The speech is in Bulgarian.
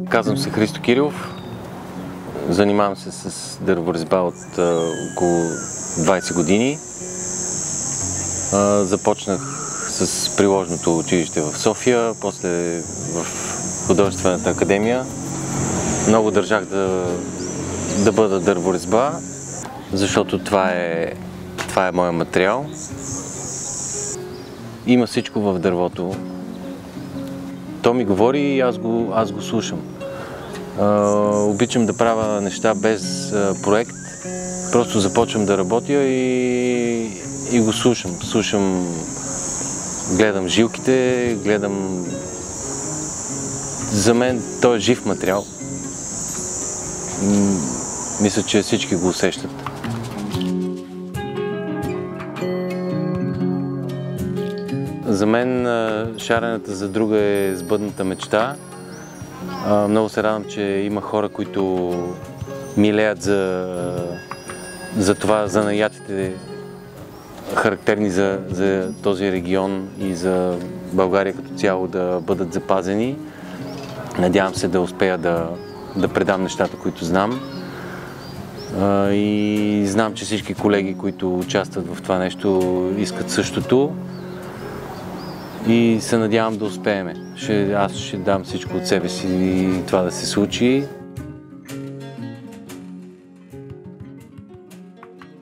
Казвам се Христо Кирилов. Занимавам се с дърворезба от около 20 години. Започнах с приложното училище в София, после в художествената академия. Много държах да бъда дърворезба, защото това е моя материал. Има всичко в дървото. То ми говори и аз го слушам. Обичам да правя неща без проект. Просто започвам да работя и го слушам. Гледам жилките, За мен той е жив материал. Мисля, че всички го усещат. За мен шаренето за друга е сбъдната мечта. Много се радвам, че има хора, които милеят за това, занаятите, характерни за този регион и за България като цяло, да бъдат запазени. Надявам се да успея да предам нещата, които знам. И знам, че всички колеги, които участват в това нещо, искат същото. И се надявам да успеем. Аз ще дам всичко от себе си и това да се случи.